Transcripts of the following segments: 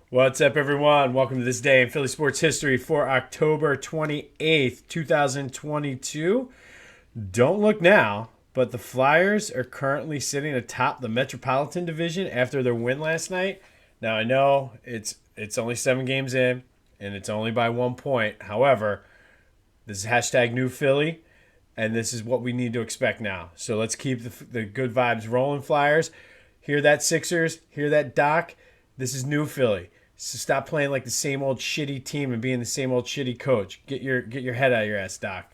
What's up, everyone? Welcome to this day in Philly sports history for October 28th, 2022. Don't look now, but the Flyers are currently sitting atop the Metropolitan Division after their win last night. Now, I know it's only 7 games in, and it's only by 1 point. However, this is hashtag new Philly, and this is what we need to expect now. So let's keep the good vibes rolling, Flyers. Hear that, Sixers? Hear that, Doc? This is new Philly. So stop playing like the same old shitty team and being the same old shitty coach. Get your head out of your ass, Doc.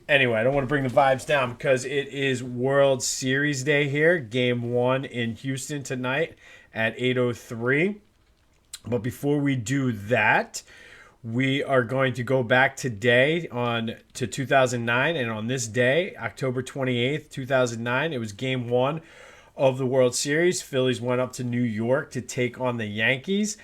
Anyway, I don't want to bring the vibes down because it is World Series Day here. Game 1 in Houston tonight at 8:03. But before we do that, we are going to go back today on to 2009, and on this day, October 28th, 2009, it was game 1 of the World Series. Phillies went up to New York to take on the Yankees.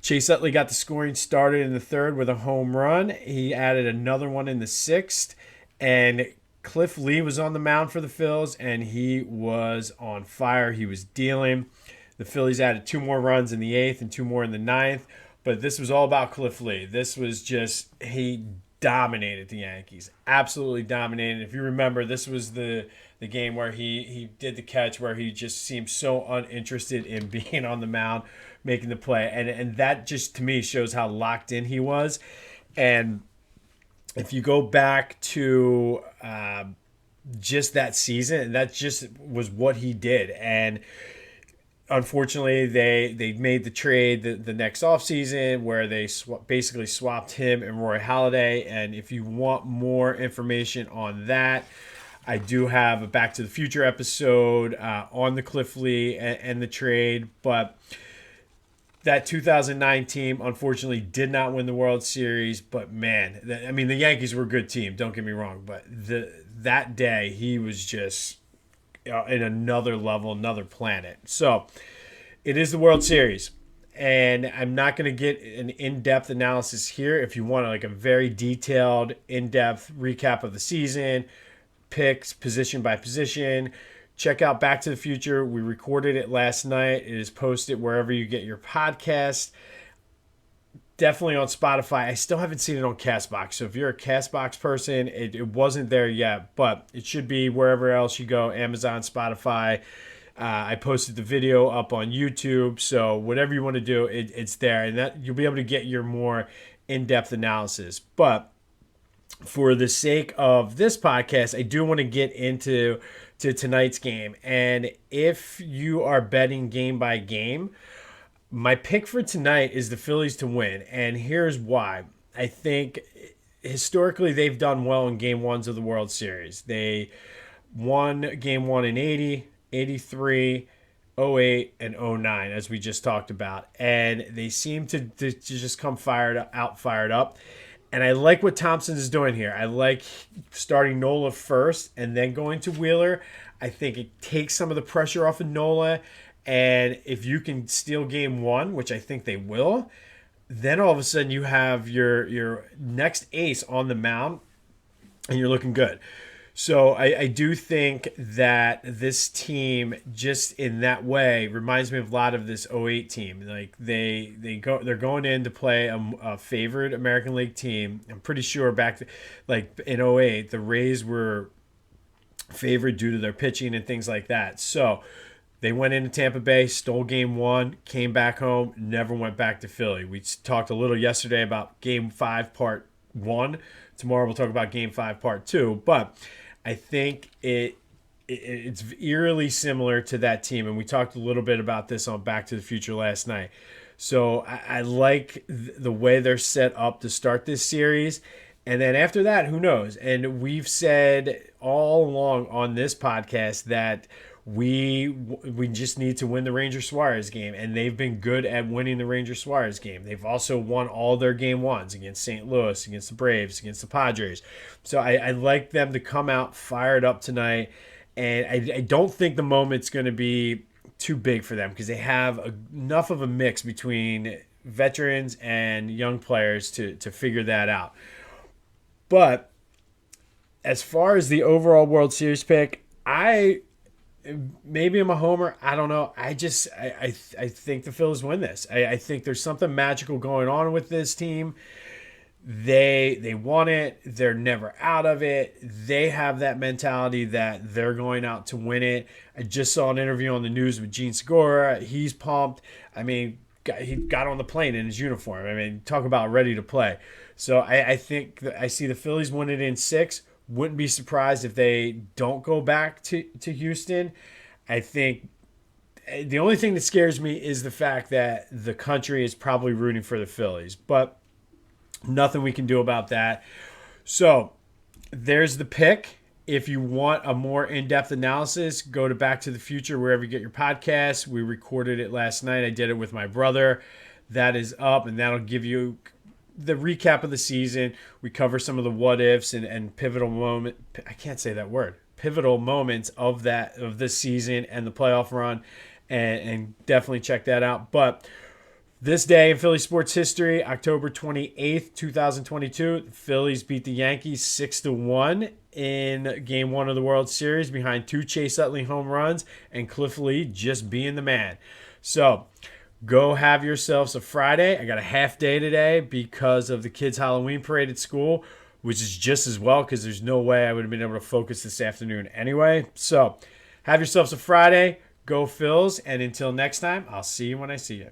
Chase Utley got the scoring started in the third with a home run. He added another one in the sixth, and Cliff Lee was on the mound for the Phils, and he was on fire. He was dealing. The Phillies added 2 more runs in the eighth and 2 more in the ninth. But this was all about Cliff Lee. This was just, he dominated the Yankees. Absolutely dominated. If you remember, this was the game where he did the catch where he just seemed so uninterested in being on the mound, making the play. And that just, to me, shows how locked in he was. And if you go back to just that season, that just was what he did. And unfortunately, they made the trade the next offseason where they basically swapped him and Roy Halladay. And if you want more information on that, I do have a Back to the Future episode on the Cliff Lee and the trade. But that 2009 team, unfortunately, did not win the World Series. But, man, the Yankees were a good team. Don't get me wrong. But that day, he was just in another level, another planet. So it is the World Series, and I'm not going to get an in-depth analysis here. If you want like a very detailed, in-depth recap of the season, picks position by position, check out Back to the Future. We recorded it last night. It is posted wherever you get your podcast. Definitely on Spotify. I still haven't seen it on Castbox. So if you're a Castbox person, it wasn't there yet, but it should be wherever else you go, Amazon, Spotify. I posted the video up on YouTube. So whatever you want to do, it's there. And that you'll be able to get your more in-depth analysis. But for the sake of this podcast, I do want to get into tonight's game. And if you are betting game by game, my pick for tonight is the Phillies to win, and here's why. I think historically they've done well in game ones of the World Series. They won game 1 in 80, 83, 08, and 09, as we just talked about. And they seem to just come fired up. And I like what Thompson is doing here. I like starting Nola first and then going to Wheeler. I think it takes some of the pressure off of Nola. And if you can steal game 1, which I think they will, then all of a sudden you have your next ace on the mound and you're looking good. So I do think that this team, just in that way, reminds me of a lot of this '08 team. Like they're going in to play a favored American League team. I'm pretty sure back to, like in '08, the Rays were favored due to their pitching and things like that. So they went into Tampa Bay, stole game 1, came back home, never went back to Philly. We talked a little yesterday about game 5, part 1. Tomorrow we'll talk about game 5, part 2. But I think it's eerily similar to that team. And we talked a little bit about this on Back to the Future last night. So I like the way they're set up to start this series. And then after that, who knows? And we've said all along on this podcast that we just need to win the Ranger Suarez game, and they've been good at winning the Ranger Suarez game. They've also won all their game 1s against St. Louis, against the Braves, against the Padres. So I like them to come out fired up tonight, and I don't think the moment's going to be too big for them because they have enough of a mix between veterans and young players to figure that out. But as far as the overall World Series pick, I maybe I'm a homer. I don't know. I think the Phillies win this. I think there's something magical going on with this team. They want it. They're never out of it. They have that mentality that they're going out to win it. I just saw an interview on the news with Gene Segura. He's pumped. I mean, he got on the plane in his uniform. I mean, talk about ready to play. So I think I see the Phillies win it in 6. Wouldn't be surprised if they don't go back to Houston. I think the only thing that scares me is the fact that the country is probably rooting for the Phillies. But nothing we can do about that. So there's the pick. If you want a more in-depth analysis, go to Back to the Future wherever you get your podcasts. We recorded it last night. I did it with my brother. That is up, and that'll give you the recap of the season. We cover some of the what-ifs and pivotal moment. I can't say that word. Pivotal moments of this season and the playoff run, and definitely check that out. But this day in Philly sports history, October 28th, 2022, the Phillies beat the Yankees 6-1 in Game 1 of the World Series behind 2 Chase Utley home runs and Cliff Lee just being the man. So go have yourselves a Friday. I got a half day today because of the kids' Halloween parade at school, which is just as well because there's no way I would have been able to focus this afternoon anyway. So have yourselves a Friday. Go Phils. And until next time, I'll see you when I see you.